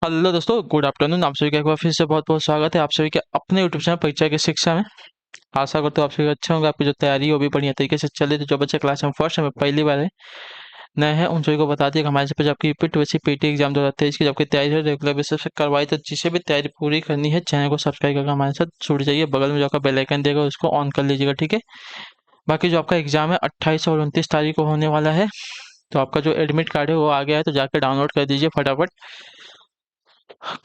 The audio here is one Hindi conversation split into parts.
हेलो दोस्तों, गुड आफ्टरनून। आप सभी का एक बार फिर से बहुत बहुत स्वागत है आप सभी के अपने यूट्यूब चैनल परीक्षा की शिक्षा में। आशा करता हूँ आप सभी अच्छे होंगे, आपकी जो तैयारी है वो भी बढ़िया तरीके से चले। तो जो बच्चे क्लास में फर्स्ट में पहली बार है नए हैं उन सभी को बता दिया कि हमारे से आपकी यूपी वैसे पीटी एग्जाम 2023 की जो आपकी तैयारी है रेगुलर बेसिस पे करवाई। तो जिसे भी तैयारी पूरी करनी है चैनल को सब्सक्राइब करके हमारे साथ जुड़ जाइए। बगल में जो आपका बेल आइकन देगा उसको ऑन कर लीजिएगा, ठीक है। बाकी जो आपका एग्जाम है 28 और 29 तारीख को होने वाला है। तो आपका जो एडमिट कार्ड है वो आ गया है, तो जाकर डाउनलोड कर दीजिए फटाफट।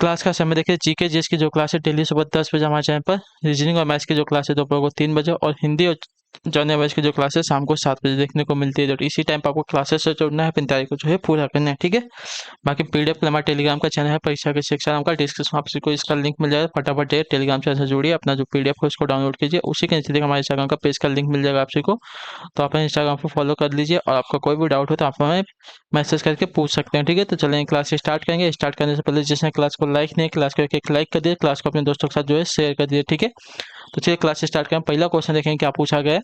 क्लास का समय देखिए, जीके जीएस की जो क्लास है डेली सुबह 10 बजे हमारे चैनल पर। रीजनिंग और मैथ्स की जो क्लास है दोपहर को 3 बजे, और हिंदी और जनरल अवेयर्स की जो क्लास है शाम को 7 बजे देखने को मिलती है। तो इसी टाइम पर आपको क्लासेस से जुड़ना है, अपनी तैयारी को जो है पूरा करना है, ठीक है। बाकी पीडीएफ के लिए हमारा टेलीग्राम का चैनल है परीक्षा के शिक्षा नाम का, डिस्क्रिप्शन में आपको इसका लिंक मिल जाएगा। फटाफट जाइए टेलीग्राम चैनल से जुड़िए, अपना जो पीडीएफ है उसको डाउनलोड कीजिए। उसी के नीचे देखिए हमारे इंस्टाग्राम का पेज का लिंक मिल जाएगा आप सभी को। तो आप इंस्टाग्राम पर फॉलो कर लीजिए, और आपका कोई भी डाउट हो तो आप हमें मैसेज करके पूछ सकते हैं, ठीक है। तो चलें क्लास स्टार्ट करेंगे। स्टार्ट करने से पहले जिसने क्लास को लाइक नहीं, क्लास को एक लाइक कर दिए, क्लास को अपने दोस्तों के साथ जो है शेयर कर दिए, ठीक है। तो चलिए क्लास स्टार्ट करें। पहला क्वेश्चन देखें क्या पूछा गया है।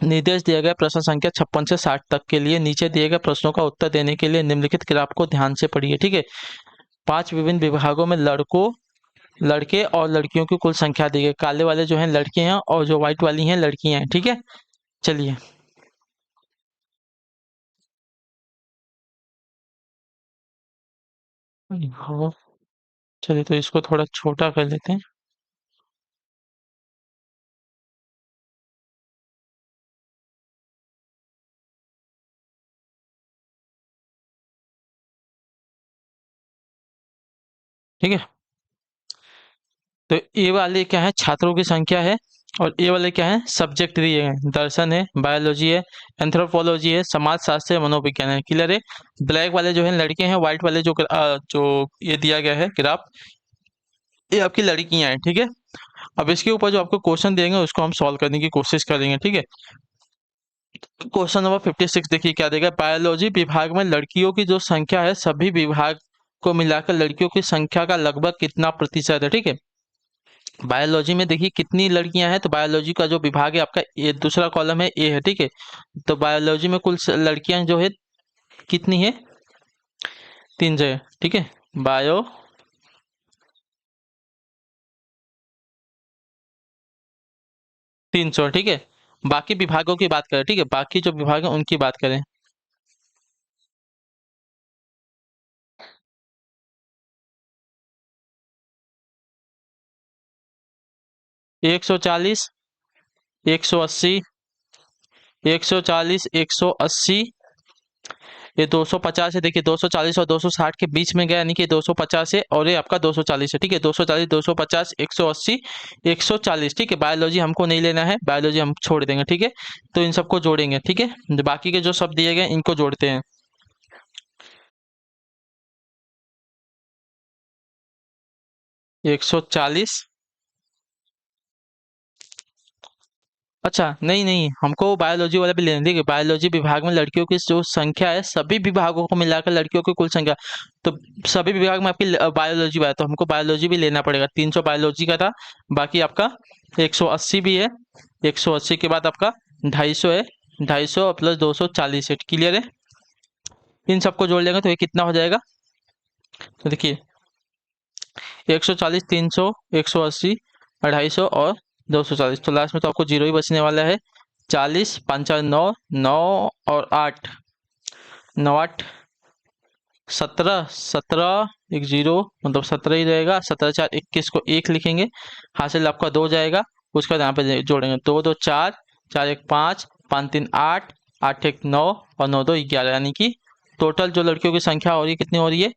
निर्देश दिया गया प्रश्न संख्या 56 से 60 तक के लिए नीचे दिए गए प्रश्नों का उत्तर देने के लिए निम्नलिखित ग्राफ को ध्यान से पढ़िए, ठीक है। 5 विभिन्न विभागों में लड़के और लड़कियों की कुल संख्या दी गई। काले वाले जो हैं लड़के हैं और जो व्हाइट वाली हैं लड़कियां हैं, ठीक है। चलिए हाँ, चलिए तो इसको थोड़ा छोटा कर लेते हैं। ठीक है, तो ए वाले क्या है, छात्रों की संख्या है। और ए वाले क्या है, सब्जेक्ट दिए हैं। दर्शन है, बायोलॉजी है, एंथ्रोपोलॉजी है, समाज शास्त्र है, मनोविज्ञान है। क्लियर है। ब्लैक वाले जो है लड़के हैं, व्हाइट वाले जो ये दिया गया है ग्राफ, ये आपकी लड़कियां हैं, ठीक है। अब इसके ऊपर जो आपको क्वेश्चन देंगे उसको हम सॉल्व करने की कोशिश करेंगे, ठीक है। क्वेश्चन नंबर 56 देखिए क्या देगा। बायोलॉजी विभाग में लड़कियों की जो संख्या है सभी विभाग को मिलाकर लड़कियों की संख्या का लगभग कितना प्रतिशत है, ठीक है। बायोलॉजी में देखिए कितनी लड़कियां हैं, तो बायोलॉजी का जो विभाग है आपका ये दूसरा कॉलम है, ए है, ठीक है। तो बायोलॉजी में कुल लड़कियां जो है कितनी है, 3 जगह, ठीक है। बायो 300, ठीक है। बाकी विभागों की बात करें, ठीक है, बाकी जो विभाग है उनकी बात करें। 140, 180, 140, 180, ये 250 है। देखिए 240 और 260 के बीच में गया, यानी कि 250 है, और ये आपका 240 है, ठीक है। 240, 250, 180, 140, ठीक है। बायोलॉजी हमको नहीं लेना है, बायोलॉजी हम छोड़ देंगे, ठीक है। तो इन सबको जोड़ेंगे, ठीक है। बाकी के जो सब दिए गए इनको जोड़ते हैं। 140, अच्छा नहीं नहीं, हमको बायोलॉजी वाला भी लेना है, ठीक है। बायोलॉजी विभाग में लड़कियों की जो संख्या है सभी विभागों को मिलाकर लड़कियों की कुल संख्या, तो सभी विभाग में आपकी बायोलॉजी है, तो हमको बायोलॉजी भी लेना पड़ेगा। 300 बायोलॉजी का था, बाकी आपका 180 भी है। 180 के बाद आपका 250 है, 250 प्लस 240 है। क्लियर है। इन सबको जोड़ लेंगे तो ये कितना हो जाएगा, तो देखिए 140, 300, 180, 250 और 240, तो लास्ट में तो आपको जीरो ही बचने वाला है। 40, 5 4 9, 9 और 8, 9 8 17, 17 एक जीरो, मतलब 17 ही रहेगा। 17 4 21 को एक लिखेंगे, हासिल आपका 2 जाएगा। उसके बाद यहाँ पे जोड़ेंगे, 2 2 4, 4 1 5, 5 3 8, 8 1 9 और 9 2 11, यानी कि टोटल जो लड़कियों की संख्या हो रही है कितनी हो रही है,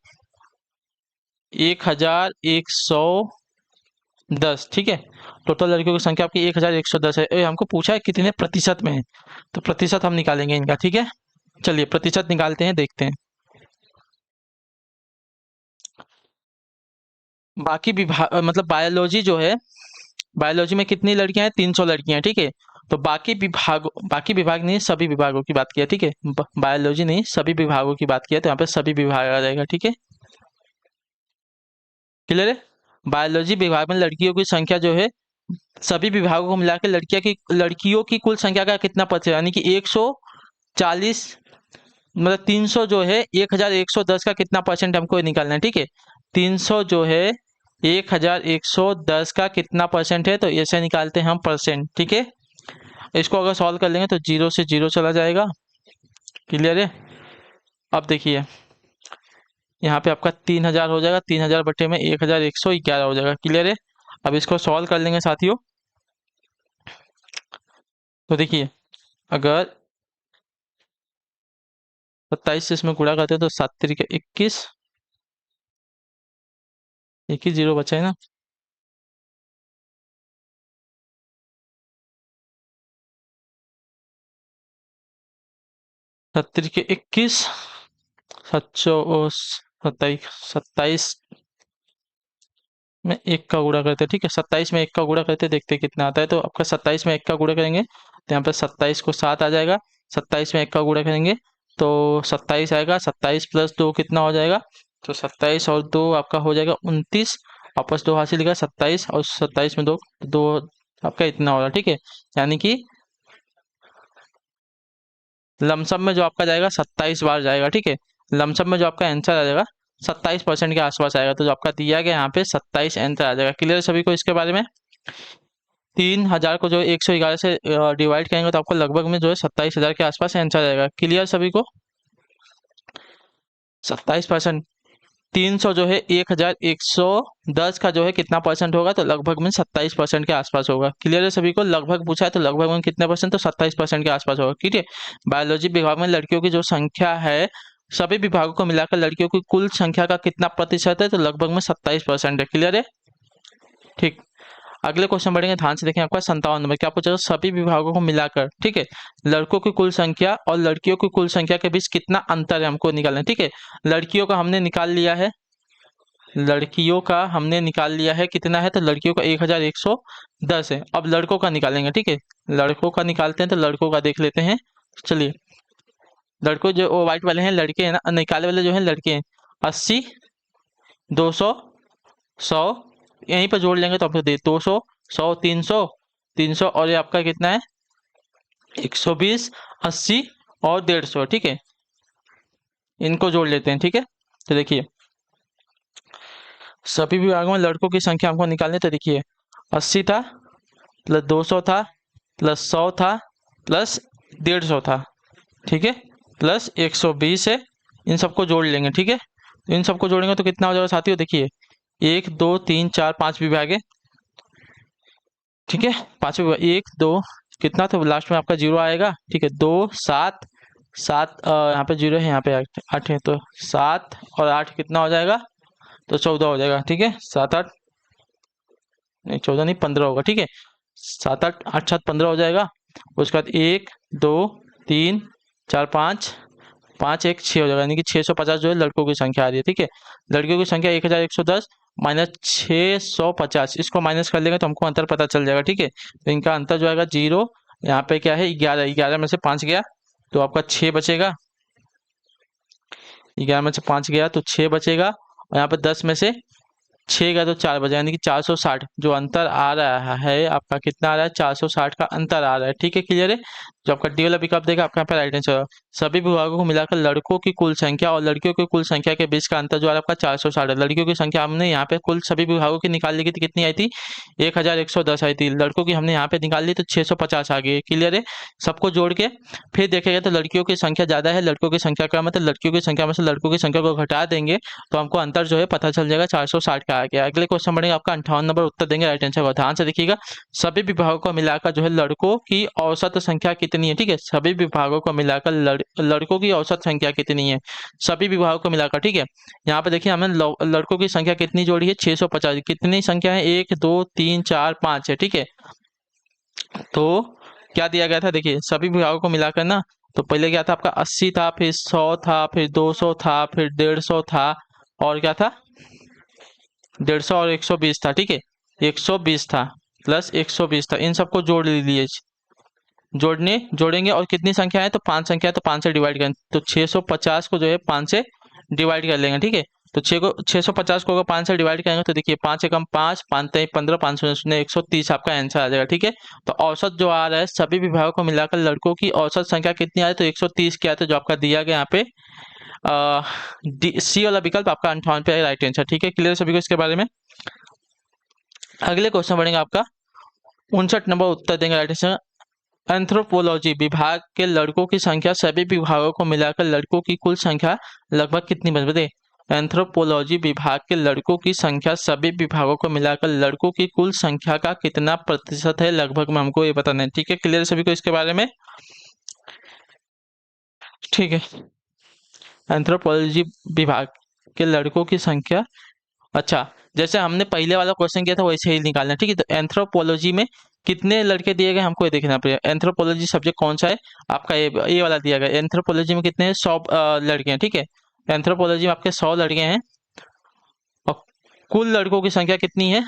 1110, ठीक है। टोटल लड़कियों की संख्या आपकी 1110 है। हमको पूछा है कितने प्रतिशत में है, तो प्रतिशत हम निकालेंगे इनका, ठीक है। चलिए प्रतिशत निकालते हैं, देखते हैं। बाकी विभाग मतलब बायोलॉजी जो है, बायोलॉजी में कितनी लड़कियां हैं, 300 लड़कियां हैं, ठीक है। तो बाकी विभाग नहीं, सभी विभागों की बात किया, ठीक है। बायोलॉजी नहीं, सभी विभागों की बात किया, तो यहाँ पे सभी विभाग आ जाएगा, ठीक है। क्लियर है। बायोलॉजी विभाग में लड़कियों की संख्या जो है सभी विभागों को मिलाकर लड़कियों की कुल संख्या का कितना प्रतिशत, यानी कि 140, मतलब 300 जो है 1110 का कितना परसेंट हमको निकालना है, ठीक है। 300 जो है 1110 का कितना परसेंट है, तो ऐसे निकालते हैं हम परसेंट। ठीक है, इसको अगर सॉल्व कर लेंगे तो 0 से 0 चला जाएगा। क्लियर है। अब देखिए यहाँ पे आपका 3000 हो जाएगा, 3000 बटे में 1111 हो जाएगा। क्लियर है। अब इसको सॉल्व कर लेंगे साथियों। तो देखिए अगर 27 से इसमें गुणा करते हैं तो 7 तरीके 21, 21 जीरो बचा है ना। सत्तर के 21, 27, 27 में एक का गुणा करते हैं। ठीक है, 27 में एक का गुणा करते हैं, देखते हैं कितना आता है। तो आपका 27 में एक का गुणा करेंगे तो यहाँ पे 27 को 7 आ जाएगा। 27 में एक का गुणा करेंगे तो 27 आएगा। 27 प्लस 2 कितना हो जाएगा, तो 27 और 2 आपका हो जाएगा 29। वापस 2 हासिल लिखा, 27 और 27 में 2, 2 आपका इतना हो रहा। ठीक है, यानी कि लमसम में जो आपका जाएगा 27 बार जाएगा। ठीक है, लमसम में जो आपका आंसर आ जाएगा 27% के आसपास आएगा। तो जो आपका दिया गया यहाँ पे 27 आंसर आ जाएगा। क्लियर है सभी को इसके बारे में। 3000 को जो 111 से डिवाइड करेंगे तो आपको लगभग में जो है 27,000 के आसपास आंसर आएगा। क्लियर सभी को। 27%, 300 जो है 1110 का जो है कितना परसेंट होगा, तो लगभग में 27% के आसपास होगा। क्लियर है सभी को। लगभग पूछा है तो लगभग में कितने परसेंट, तो 27% के आसपास होगा। ठीक है। बायोलॉजी विभाग में लड़कियों की जो संख्या है, सभी विभागों को मिलाकर लड़कियों की कुल संख्या का कितना प्रतिशत है, तो लगभग में 27% है। क्लियर है। ठीक, अगले क्वेश्चन बढ़ेंगे, ध्यान से देखें। आपका 57 नंबर क्या पूछा, सभी विभागों को मिलाकर, ठीक है, लड़कों की कुल संख्या और लड़कियों की कुल संख्या के बीच कितना अंतर है हमको निकालना है। ठीक है, लड़कियों का हमने निकाल लिया है, लड़कियों का हमने निकाल लिया है कितना है, तो लड़कियों का 1110 है। अब लड़कों का निकालेंगे। ठीक है, लड़कों का निकालते हैं, तो लड़कों का देख लेते हैं। चलिए, लड़कों जो वो व्हाइट वाले हैं लड़के हैं ना, निकाले वाले जो हैं लड़के हैं। 80, 200, 100 यहीं पर जोड़ लेंगे तो आपको दे 200, 100, 300, 300 और ये आपका कितना है 120, 80 और 150। ठीक है, इनको जोड़ लेते हैं। ठीक है, तो देखिए सभी विभागों में लड़कों की संख्या हमको निकालनी है। तो देखिए 80 था प्लस 200 था प्लस 100 था प्लस 150 था। ठीक है, प्लस 120 है। इन सबको जोड़ लेंगे। ठीक है, तो इन सबको जोड़ेंगे तो कितना हो जाएगा साथियों, देखिए 1, 2, 3, 4, 5 विभाग है। ठीक है, 5 विभाग, 1, 2 कितना, तो लास्ट में आपका 0 आएगा। ठीक है, 2, 7, 7 यहाँ पे 0 है, यहाँ पे 8 है, तो 7 और 8 कितना हो जाएगा, तो 14 हो जाएगा। ठीक है, 7, 8 नहीं 14 नहीं 15 होगा। ठीक है, 7, 8, 8, 7, 15 हो जाएगा। उसके बाद 1, 2, 3, 4, 5, 5, 1, 6 हो जाएगा, यानी कि 650 जो है लड़कों की संख्या आ रही है। ठीक है, लड़कियों की संख्या 1110 माइनस 650, इसको माइनस कर लेंगे तो हमको अंतर पता चल जाएगा। ठीक है, तो इनका अंतर जो आएगा 0, यहाँ पे क्या है 11, 11 में से 5 गया तो आपका 6 बचेगा। 11 में से 5 गया तो 6 बचेगा, और यहाँ पे 10 में से 6 गया तो 4 बचा, यानी कि 460 जो अंतर आ रहा है आपका, कितना आ रहा है 460 का अंतर आ रहा है। ठीक है, क्लियर है। जो आपका डी वाला विकल्प देगा आपका यहाँ पे राइट आंसर होगा। सभी विभागों को मिलाकर लड़कों की कुल संख्या और लड़कियों की कुल संख्या के बीच का अंतर जो आ रहा है आपका 460 है। लड़कियों की संख्या हमने यहाँ पे कुल सभी विभागों की निकाल ली थी, कितनी आई थी 1110 आई थी। लड़कों की हमने यहाँ पे निकाल ली तो 650 आ गई। क्लियर है। सबको जोड़ के फिर देखेगा तो लड़कियों की संख्या ज्यादा है, लड़कों की संख्या का मतलब लड़कियों की संख्या में से लड़कों की संख्या को घटा देंगे तो हमको अंतर जो है पता चल जाएगा 460 का आ गया। अगले क्वेश्चन बढ़ेगा, आपका 58 नंबर उत्तर देंगे राइट आंसर का। ध्यान से देखिएगा, सभी विभागों को मिलाकर जो है लड़कों की औसत संख्या कितनी है। ठीक है, सभी विभागों को मिलाकर लड़कों की औसत संख्या कितनी है, सभी विभागों को मिलाकर। ठीक है, यहाँ पे देखिए हमने लड़कों की संख्या कितनी जोड़ी है 650, कितनी संख्या है 1, 2, 3, 4, 5 है। ठीक है, तो क्या दिया गया था, देखिए सभी विभागों को मिलाकर ना, तो पहले क्या था आपका 80 था, फिर 100 था, फिर 200 था, फिर 150 था, और क्या था 150 और 120 था। ठीक है, 120 था प्लस 120 था, इन सबको जोड़ लीजिए। जोड़ेंगे और कितनी संख्या है, तो 5 संख्या है, तो 5 से डिवाइड करें तो 650 को जो है 5 से डिवाइड कर लेंगे। ठीक है, तो 650 को अगर 5 से डिवाइड करेंगे तो देखिए 5 एकम 5, 5 तेई 15, 5 शून्य शून्य 130 आपका आंसर आ जाएगा। ठीक है, तो औसत जो आ रहा है सभी विभागों को मिलाकर लड़कों की औसत संख्या कितनी आ रही है, तो 130 क्या है, जो आपका दिया गया यहाँ पे सी वाला विकल्प आपका 58 पे राइट आंसर। ठीक है, क्लियर सभी को इसके बारे में। अगले क्वेश्चन बढ़ेंगे आपका 59 नंबर उत्तर देंगे राइट आंसर। एंथ्रोपोलॉजी विभाग के लड़कों की संख्या सभी विभागों को मिलाकर लड़कों की कुल संख्या लगभग कितनी बचे। एंथ्रोपोलॉजी विभाग के लड़कों की संख्या सभी विभागों को मिलाकर लड़कों की कुल संख्या का कितना प्रतिशत है लगभग में हमको ये बताना है। ठीक है, क्लियर सभी को इसके बारे में। ठीक है, एंथ्रोपोलॉजी विभाग के लड़कों की संख्या, अच्छा जैसे हमने पहले वाला क्वेश्चन किया था वैसे ही निकालना है। ठीक है, तो एंथ्रोपोलॉजी में कितने लड़के दिए गए हमको ये देखना पड़ेगा। एंथ्रोपोलॉजी सब्जेक्ट कौन सा है आपका, ये वाला दिया गया। एंथ्रोपोलॉजी में कितने 100 लड़के हैं। ठीक है, एंथ्रोपोलॉजी में आपके 100 लड़के हैं और कुल लड़कों की संख्या कितनी है,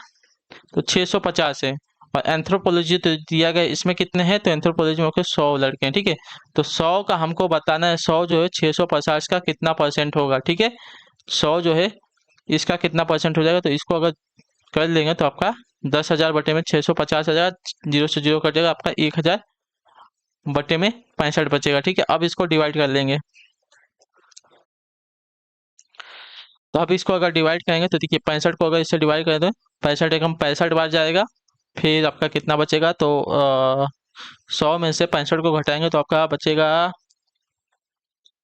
तो 650 है। और एंथ्रोपोलॉजी तो दिया गया इसमें कितने हैं, तो एंथ्रोपोलॉजी में आपके 100 लड़के हैं। ठीक है, तो 100 का हमको बताना है 100 जो है 650 का कितना परसेंट होगा। ठीक है, 100 जो है इसका कितना परसेंट हो जाएगा, तो इसको अगर कर लेंगे तो आपका 10,000 बटे में 650,000, जीरो से जीरो कट जाएगा, आपका 1,000 बटे में 65 बचेगा। ठीक है, अब इसको डिवाइड कर लेंगे, तो अब इसको अगर डिवाइड करेंगे तो देखिए 65 को अगर इससे डिवाइड करें तो 65 एकम 65 बार जाएगा, फिर आपका कितना बचेगा, तो 100 में से 65 को घटाएंगे तो आपका बचेगा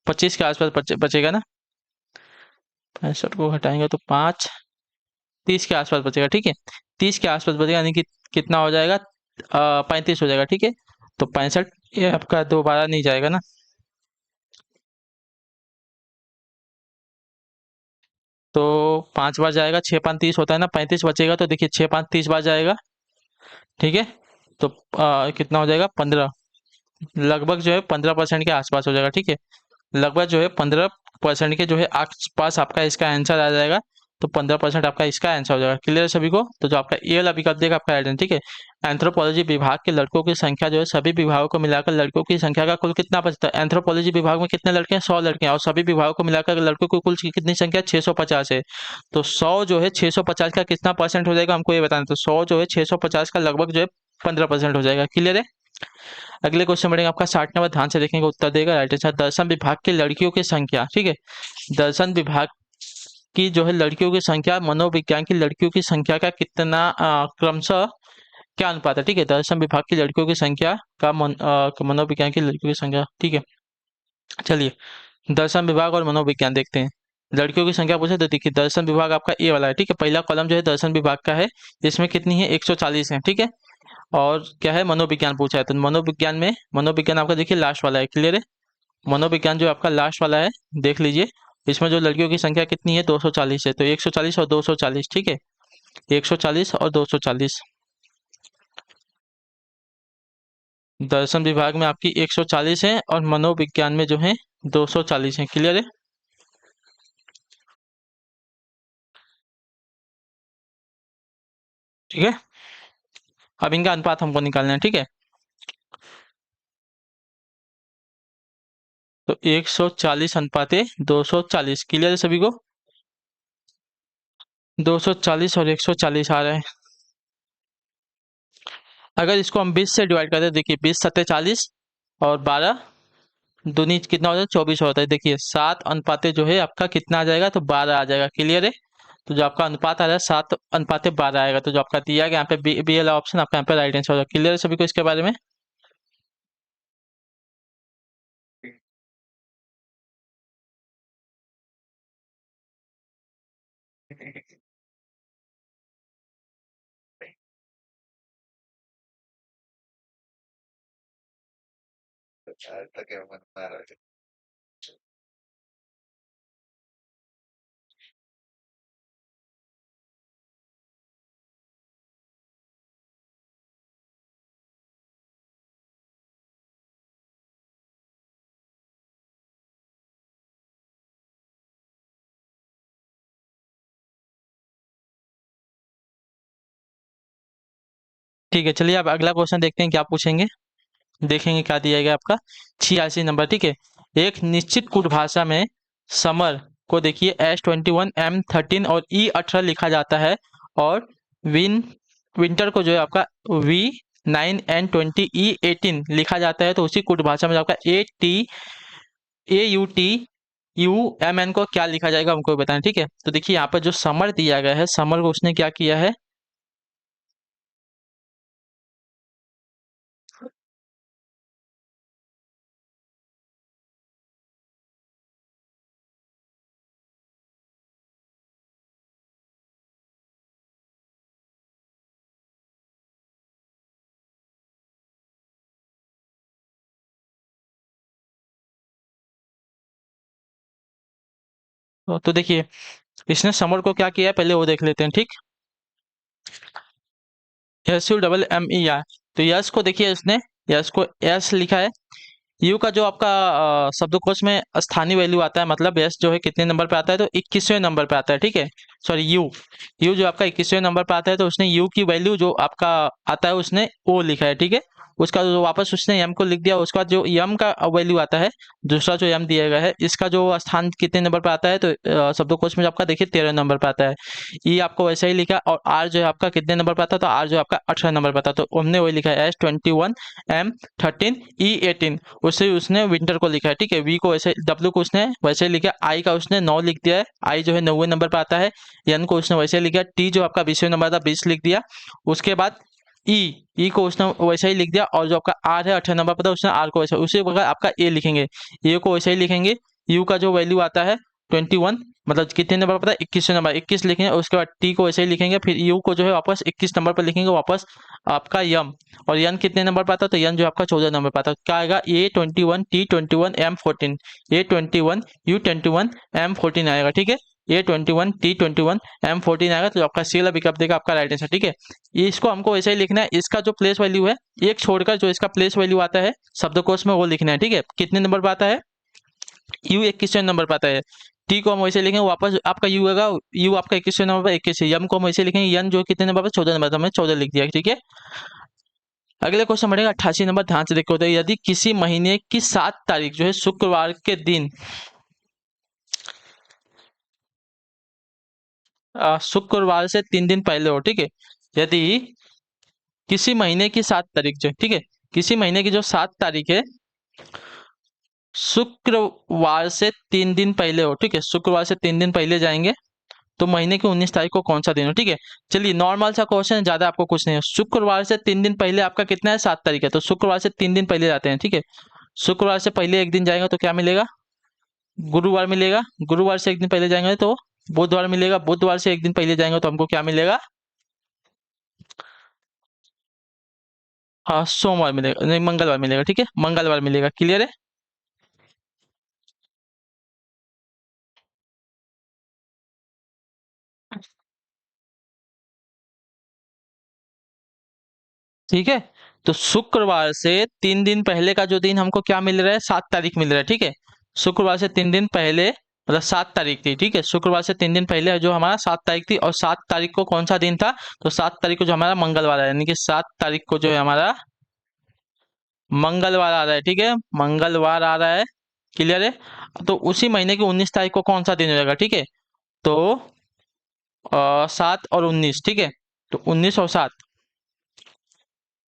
25 के आसपास बचेगा ना। 65 को घटाएंगे तो 5, 30 के आसपास बचेगा। ठीक है, 30 के आसपास बचेगा, यानी कि कितना हो जाएगा, 35 हो जाएगा। ठीक है, तो 65 ये आपका दोबारा नहीं जाएगा ना, तो 5 बार जाएगा, 6 5 30 होता है ना, 35 बचेगा, तो देखिए 6 5 30 बार जाएगा। ठीक है, तो कितना हो जाएगा 15, लगभग जो है 15% के आसपास हो जाएगा। ठीक है, लगभग जो है 15% के जो है आसपास आपका इसका आंसर आ जाएगा, तो 15% आपका इसका आंसर हो जाएगा। क्लियर है सभी को, तो जो आपका ए वाला विकल्प देगा आपका राइट आंसर। ठीक है, एंथ्रोपोलॉजी विभाग के लड़कों की संख्या जो है सभी विभागों को मिलाकर लड़कों की संख्या का कुल कितना बचता है। एंथ्रोपोलॉजी विभाग में कितने लड़के हैं, 100 लड़के हैं, और सभी विभागों को मिलाकर लड़कों की कुल कितनी संख्या 650 है। तो 100 जो है 650 का कितना परसेंट हो जाएगा हमको ये बताना, तो 100 जो है 650 का लगभग जो है 15% हो जाएगा। क्लियर है। अगले क्वेश्चन बढ़ेंगे आपका 60 नंबर, ध्यान से देखेंगे उत्तर देगा राइट आंसर। दर्शन विभाग की लड़कियों की संख्या। ठीक है, दर्शन विभाग की जो है लड़कियों की संख्या मनोविज्ञान की लड़कियों की संख्या का कितना क्रमशः क्या अनुपात है। ठीक है, दर्शन विभाग की लड़कियों की संख्या का मनोविज्ञान की लड़कियों की संख्या। ठीक है, चलिए दर्शन विभाग और मनोविज्ञान देखते हैं। लड़कियों की संख्या पूछे तो देखिए दर्शन विभाग आपका ए वाला है। ठीक है, पहला कॉलम जो है दर्शन विभाग का है, इसमें कितनी है 140 है। ठीक है, और क्या है मनोविज्ञान पूछा है, तो मनोविज्ञान में मनोविज्ञान आपका देखिए लास्ट वाला है। क्लियर है, मनोविज्ञान जो आपका लास्ट वाला है देख लीजिए, इसमें जो लड़कियों की संख्या कितनी है 240 है, तो 140 और 240। ठीक है, 140 और 240। दर्शन विभाग में आपकी 140 है और मनोविज्ञान में जो है 240 है। क्लियर है। ठीक है, अब इनका अनुपात हमको निकालना है। ठीक है, तो 140 अनुपाते 240। क्लियर है सभी को, 240 और 140 आ रहे हैं। अगर इसको हम 20 से डिवाइड करते हैं, देखिए 20 सत्ते 40 और 12 दूनी कितना हो जाता है 24 होता है। देखिए 7 अनुपाते जो है आपका कितना आ जाएगा, तो 12 आ जाएगा। क्लियर है, तो जो आपका अनुपात आ रहा है 7 अनुपाते 12 आएगा, तो जो आपका दिया गया यहाँ पे बी वाला ऑप्शन आपका यहाँ पे राइट आंसर होगा। क्लियर है सभी को इसके बारे में। ठीक है, चलिए अब अगला क्वेश्चन देखते हैं क्या पूछेंगे, देखेंगे क्या दिया गया आपका 86 नंबर। ठीक है, एक निश्चित कूट भाषा में समर को देखिए S21 M13 और E18 लिखा जाता है, और विंटर को जो है आपका V9N20 E18 लिखा जाता है। तो उसी कुट भाषा में आपका AUTUMN को क्या लिखा जाएगा हमको बताएं, ठीक है। तो देखिए यहाँ पर जो समर दिया गया है, समर को उसने क्या किया है, तो देखिए इसने समर को क्या किया है पहले वो देख लेते हैं, ठीक। SUMMER, तो यस को देखिए इसने यस को एस लिखा है। यू का जो आपका शब्दकोश में स्थानीय वैल्यू आता है, मतलब एस जो है कितने नंबर पे आता है, तो 21वें नंबर पे आता है, ठीक है। सॉरी यू जो आपका 21वें नंबर पे आता है, तो उसने यू की वैल्यू जो आपका आता है उसने ओ लिखा है, ठीक है। उसका जो वापस उसने एम को लिख दिया, उसका जो एम का वैल्यू आता है, दूसरा जो एम दिया गया है, इसका जो स्थान कितने नंबर पे आता है, तो शब्दकोश में जो आपका देखिए 13 नंबर पे आता है। ई आपको वैसे ही लिखा, और आर जो है आपका कितने नंबर पे आता है, तो आर जो है आपका 18 नंबर पे आता है, तो हमने वही लिखा है S21M13E18। उससे उसने विंटर को लिखा है, ठीक है। वी को वैसे, डब्ल्यू को उसने वैसे ही लिखा, आई का उसने 9 लिख दिया है, आई जो है 90 नंबर पे आता है। एन को उसने वैसे ही लिखा, टी जो आपका 20वें नंबर था 20 लिख दिया। उसके बाद ई को उसने वैसे ही लिख दिया, और जो आपका आर है 18 नंबर पर था, उसने आर को वैसे, उसी प्रकार आपका ए लिखेंगे, ए को वैसे ही लिखेंगे। यू का जो वैल्यू आता है 21, मतलब कितने नंबर पर था, 21वें नंबर 21 लिखेंगे। उसके बाद टी को वैसे ही लिखेंगे, फिर यू को जो है वापस 21 नंबर पर लिखेंगे वापस आपका यम, और यन कितने नंबर पर आता है, तो यन जो आपका 14 नंबर पर आता है। क्या आएगा, A21T21M14, A21U21M14 आएगा, ठीक है। A21T21M14 आएगा, तो आपका सी वाला विकल्प देगा आपका राइट आंसर, ठीक है। ये इसको हमको ऐसे ही लिखना है, इसका जो प्लेस वैल्यू है एक छोड़कर जो इसका प्लेस वैल्यू आता है शब्दकोश में वो लिखना है, ठीक है। कितने नंबर पर आता है, यू 21वें नंबर पर आता है। टी को हम वैसे लिखेंगे, वापस आपका यू होगा, यू आपका 21वें नंबर पर 21 है। यम को हम वैसे लिखेंगे, यन जो कितने नंबर पर 14 नंबर, तो हमने 14 लिख दिया, ठीक है। अगले क्वेश्चन बढ़ेगा 88 नंबर, ध्यान से देखो, तो यदि किसी महीने की 7 तारीख जो है शुक्रवार के दिन, शुक्रवार से 3 दिन पहले हो, ठीक है। यदि किसी महीने की 7 तारीख जो, ठीक है, किसी महीने की जो 7 तारीख है शुक्रवार से 3 दिन पहले हो, ठीक है, शुक्रवार से 3 दिन पहले जाएंगे, तो महीने की 19 तारीख को कौन सा दिन हो, ठीक है। चलिए नॉर्मल सा क्वेश्चन है, ज्यादा आपको कुछ नहीं है। शुक्रवार से 3 दिन पहले आपका कितना है, 7 तारीख है, तो शुक्रवार से 3 दिन पहले जाते हैं, ठीक है। शुक्रवार से पहले एक दिन जाएगा तो क्या मिलेगा, गुरुवार मिलेगा। गुरुवार से एक दिन पहले जाएंगे तो बुधवार मिलेगा। बुधवार से एक दिन पहले जाएंगे तो हमको क्या मिलेगा, हाँ सोमवार मिलेगा, नहीं मंगलवार मिलेगा, ठीक है, मंगलवार मिलेगा। क्लियर है। ठीक है, तो शुक्रवार से 3 दिन पहले का जो दिन हमको क्या मिल रहा है, 7 तारीख मिल रहा है, ठीक है। शुक्रवार से 3 दिन पहले मतलब 7 तारीख थी, ठीक है। शुक्रवार से 3 दिन पहले जो हमारा 7 तारीख थी, और 7 तारीख को कौन सा दिन था, तो 7 तारीख को जो हमारा मंगलवार है, यानी कि 7 तारीख को जो है हमारा मंगलवार आ रहा है, ठीक है, मंगलवार आ रहा है। क्लियर है। तो उसी महीने की 19 तारीख को कौन सा दिन होगा, ठीक है। तो 7 और 19, ठीक है, तो 19 और 7,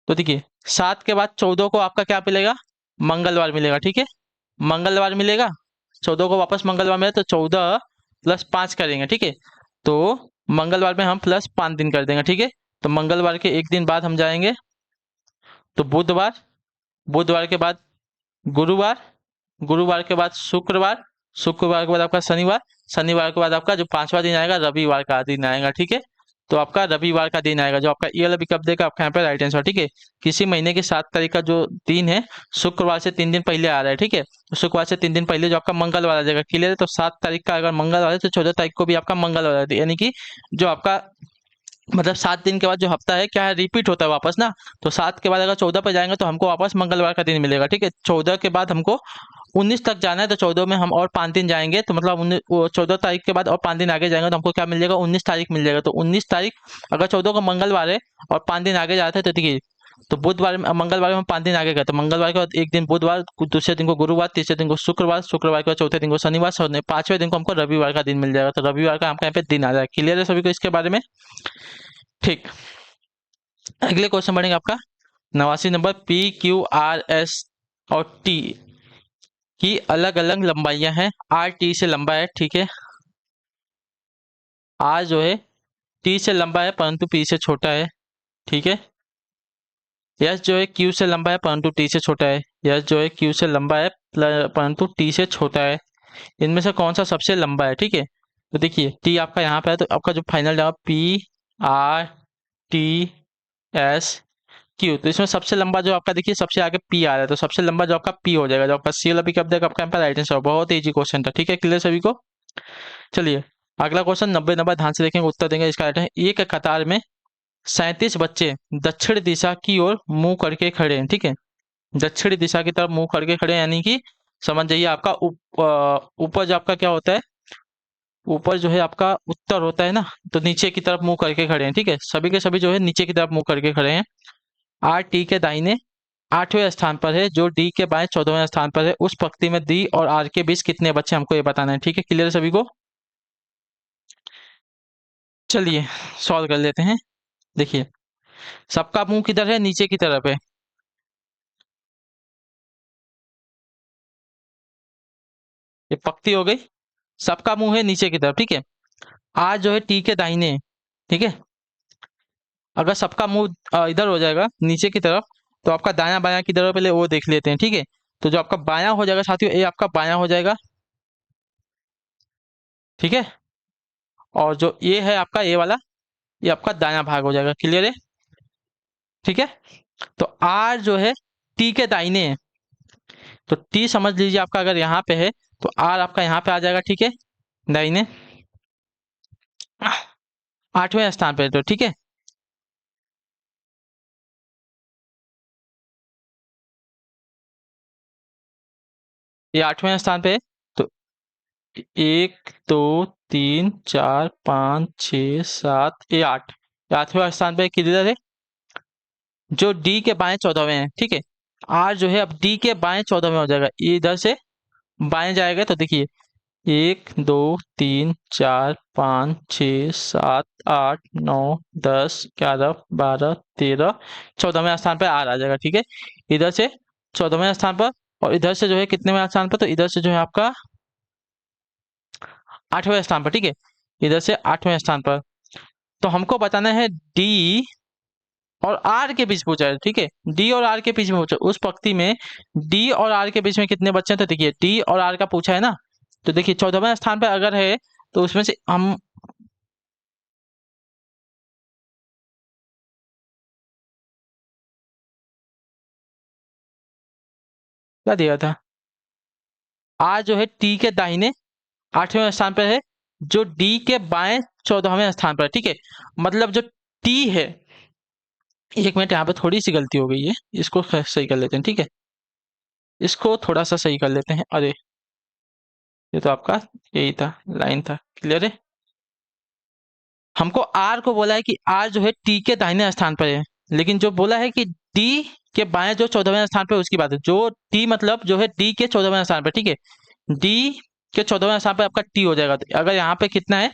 तो देखिए 7 के बाद 14 को आपका क्या मिलेगा, मंगलवार मिलेगा, ठीक है, मंगलवार मिलेगा। 14 को वापस मंगलवार मिलेगा, तो 14 + 5 करेंगे, ठीक है। तो मंगलवार में हम +5 दिन कर देंगे, ठीक है। तो मंगलवार के एक दिन बाद हम जाएंगे, तो बुधवार, बुधवार के बाद गुरुवार, गुरुवार के बाद शुक्रवार, शुक्रवार के बाद आपका शनिवार, शनिवार के बाद आपका जो 5वां दिन आएगा रविवार का दिन आएगा, ठीक है। तो आपका रविवार का दिन आएगा, जो आपका ये वाला विकल्प देगा आपका यहाँ पे राइट आंसर, ठीक है। किसी महीने की 7 तारीख का जो दिन है शुक्रवार से 3 दिन पहले आ रहा है, ठीक है। तो शुक्रवार से 3 दिन पहले जो आपका मंगलवार आ जाएगा। क्लियर है। तो 7 तारीख का अगर मंगलवार है तो 14 तारीख को भी आपका मंगलवार है, यानी कि जो आपका मतलब 7 दिन के बाद जो हफ्ता है क्या है, रिपीट होता है वापस ना। तो 7 के बाद अगर 14 पे जाएंगे तो हमको वापस मंगलवार का दिन मिलेगा, ठीक है। 14 के बाद हमको 19 तक जाना है, तो 14 में हम और 5 दिन जाएंगे, तो मतलब 14 तारीख के बाद और 5 दिन आगे जाएंगे तो हमको क्या मिल जाएगा, 19 तारीख मिल जाएगा। तो 19 तारीख अगर 14 को मंगलवार है और 5 दिन आगे जाते हैं तो देखिए तो बुधवार मंगलवार में हम 5 दिन आगे गए, तो मंगलवार के बाद एक दिन बुधवार, दूसरे दिन को गुरुवार, तीसरे दिन को शुक्रवार, शुक्रवार के बाद चौथे दिन को शनिवार, पांचवें दिन को हमको रविवार का दिन मिल जाएगा। तो रविवार का हमको यहाँ पे दिन आ जाएगा। क्लियर है सभी को इसके बारे में? ठीक। अगले क्वेश्चन बढ़ेंगे आपका 89 number. P Q R S और टी की अलग अलग लंबाइयां हैं। आर टी से लंबा है, ठीक है। आर जो है टी से लंबा है परंतु पी से छोटा है, ठीक है। यस जो है क्यू से लंबा है परंतु टी से छोटा है। यस जो है क्यू से लंबा है परंतु टी से छोटा है। इनमें से कौन सा सबसे लंबा है, ठीक है। तो देखिए टी आपका यहाँ पे है, तो आपका जो फाइनल जवाब P R T S Q, तो इसमें सबसे लंबा जो आपका देखिए सबसे आगे पी आ रहा है, तो सबसे लंबा जो आपका पी हो जाएगा। जो आपका सी वाला पिक देगा आपका यहाँ पे राइट आंसर। बहुत इजी क्वेश्चन था, ठीक है। क्लियर सभी को? चलिए अगला क्वेश्चन 90 नंबर, ध्यान से देखेंगे, उत्तर देंगे। इसका राइट है एक कतार में 37 बच्चे दक्षिण दिशा की ओर मुंह करके खड़े हैं, ठीक है। दक्षिण दिशा की तरफ मुंह करके खड़े हैं, यानी कि समझ जाइए आपका ऊपर जो आपका क्या होता है, ऊपर जो है आपका उत्तर होता है ना, तो नीचे की तरफ मुंह करके खड़े हैं, ठीक है। सभी के सभी जो है नीचे की तरफ मुंह करके खड़े हैं। आर टी के दाहिने 8वें स्थान पर है, जो डी के बाएं 14वें स्थान पर है। उस पंक्ति में डी और आर के बीच कितने बच्चे, हमको ये बताना है, ठीक है। क्लियर है सभी को? चलिए सॉल्व कर लेते हैं। देखिए सबका मुंह किधर है, नीचे की तरफ है। ये पक्ति हो गई। सबका मुंह है नीचे की तरफ, ठीक है। आर जो है टी के दाहिने, ठीक है। अगर सबका मुंह इधर हो जाएगा नीचे की तरफ, तो आपका दाया बायां की तरफ पहले वो देख लेते हैं, ठीक है। तो जो आपका बायां हो जाएगा साथियों, ये आपका बायां हो जाएगा, ठीक है। और जो ये है आपका ये वाला, ये आपका दायां भाग हो जाएगा। क्लियर है? ठीक है। तो आर जो है टी के दाहिने है, तो टी समझ लीजिए आपका अगर यहाँ पे है, तो आर आपका यहाँ पे आ जाएगा, ठीक है, दाहिने 8वें स्थान पे, तो ठीक है। ये 8वें स्थान पे है, तो 1 2 3 4 5 6 7, ये 8, 8वें स्थान पे किधर है, जो डी के बाएं 14वें है, ठीक है। आर जो है अब डी के बाएं 14वें हो जाएगा, ये इधर से बाएं जाएगा। तो देखिए 1 2 3 4 5 6 7 8 9 10 11 12 13 14वें स्थान पर आर आ जाएगा, ठीक है। इधर से 14वें स्थान पर, और इधर से जो है कितनेवें स्थान पर, तो इधर से जो है आपका 8वें स्थान पर, ठीक है। इधर से 8वें स्थान पर। तो हमको बताना है डी और आर के बीच पूछा है, ठीक है। डी और आर के बीच में पूछा, उस पंक्ति में डी और आर के बीच में कितने बच्चे हैं, तो देखिए डी और आर का पूछा है ना। तो देखिए 14वें स्थान पे अगर है, तो उसमें से हम क्या दिया था, आर जो है टी के दाहिने 8वें स्थान पर है, जो डी के बाएं 14वें स्थान पर है, ठीक है। मतलब जो टी है, एक मिनट यहाँ पे थोड़ी सी गलती हो गई है, इसको सही कर लेते हैं, ठीक है। इसको थोड़ा सा सही कर लेते हैं। अरे ये तो आपका यही था, लाइन था। क्लियर है? हमको आर को बोला है कि आर जो है टी के दाहिने स्थान पर है, लेकिन जो बोला है कि डी के बाएं जो 14वें स्थान पर, उसकी बात है। जो टी मतलब जो है डी के 14वें स्थान पर, ठीक है। डी के 14वें स्थान पर आपका टी हो जाएगा। तो अगर यहाँ पे कितना है,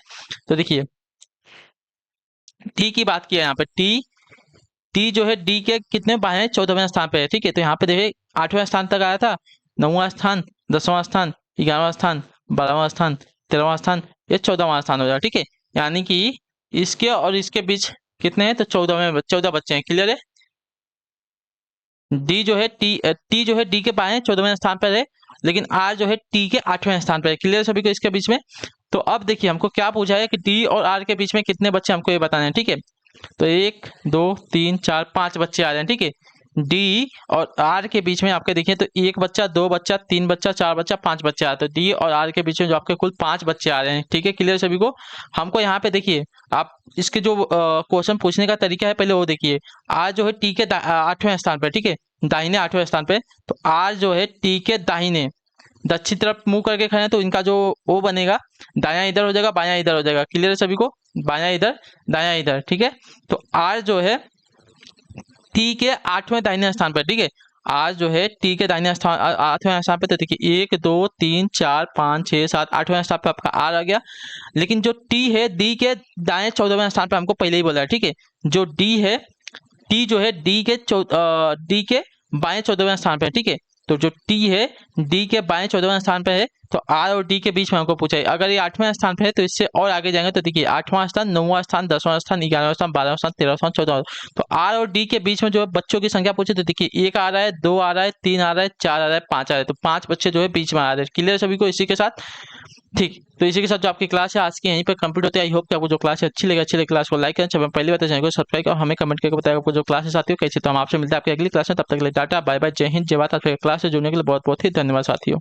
तो देखिए टी की बात की है यहाँ पे, टी टी जो है डी के कितने बाएं 14वें स्थान पे है, ठीक है। तो यहाँ पे देखिए 8वें स्थान तक आया था, 9वां स्थान, 10वां स्थान, 11वां स्थान, 12वां स्थान, 13वां स्थान, ये 14वां स्थान हो जाएगा, ठीक है। यानी कि इसके और इसके बीच कितने हैं, तो 14 बच्चे हैं। क्लियर है? डी जो है टी जो है डी के बाएं 14वें स्थान पर है, लेकिन आर जो है टी के 8वें स्थान पर है। क्लियर सभी को इसके बीच में? तो अब देखिए हमको क्या पूछा है कि डी और आर के बीच में कितने बच्चे, हमको ये बताने हैं, ठीक है। तो 1 2 3 4 5 बच्चे आ रहे हैं, ठीक है। डी और आर के बीच में आपके देखिए, तो एक बच्चा, दो बच्चा, तीन बच्चा, चार बच्चा, पांच बच्चे आते हैं। डी और आर के बीच में जो आपके कुल 5 बच्चे आ रहे हैं, ठीक है। क्लियर सभी को? हमको यहाँ पे देखिए, आप इसके जो क्वेश्चन पूछने का तरीका है, पहले वो देखिए। आर जो है टी के 8वें स्थान पर, ठीक है, दाहिने 8वें स्थान पे। तो आर जो है टी के दाहिने दक्षिण तरफ मुंह करके खड़े हैं, तो इनका जो ओ बनेगा, दायां इधर हो जाएगा, बायां इधर हो जाएगा। क्लियर है सभी को? बायां इधर, दायां इधर, ठीक है। तो आर जो है टी के 8वें दाहिने स्थान पर, ठीक है। आर जो है टी के दाहिने स्थान 8वें स्थान पर, तो देखिए 1 2 3 4 5 6 7 8वें स्थान पर आपका आर आ गया। लेकिन जो टी है डी के दाएं 14वें स्थान पर, हमको पहले ही बोला है, ठीक है। जो डी है, टी जो है डी के बाएं 14वें स्थान पे है, ठीक है। तो जो टी है डी के बाएं 14वें स्थान पे है, तो आर और डी के बीच में हमको पूछा है। अगर ये 8वें स्थान पे है तो इससे और आगे जाएंगे तो देखिए 8वां स्थान, 9वां स्थान, 10वां स्थान, 11वां स्थान, 12वां स्थान, 13वां स्थान, 14वां। तो आर और डी के बीच में जो है बच्चों की संख्या पूछे तो देखिए 1 आ रहा है, 2 आ रहा है, 3 आ रहा है, 4 आ रहा है, 5 आ रहा है। तो 5 बच्चे जो है बीच में आ रहे हैं। क्लियर सभी को इसी के साथ? ठीक, तो इसी के साथ जो आपकी क्लास है आज की यहीं पर कंप्लीट होती है। आई होप कि आपको जो क्लास है अच्छी लगे क्लास को लाइक करें, जब पहली बार चैनल को सब्सक्राइब करो, हमें कमेंट करके बताएगा आपको जो क्लासेस आती हो कैसे। तो हम आपसे मिलते हैं आपकी अगली क्लास में, तब तक के लिए टाटा बाय बाय, जय हिंद, जय भारत। आपके क्लास से जुड़ने के लिए बहुत बहुत ही धन्यवाद साथियों।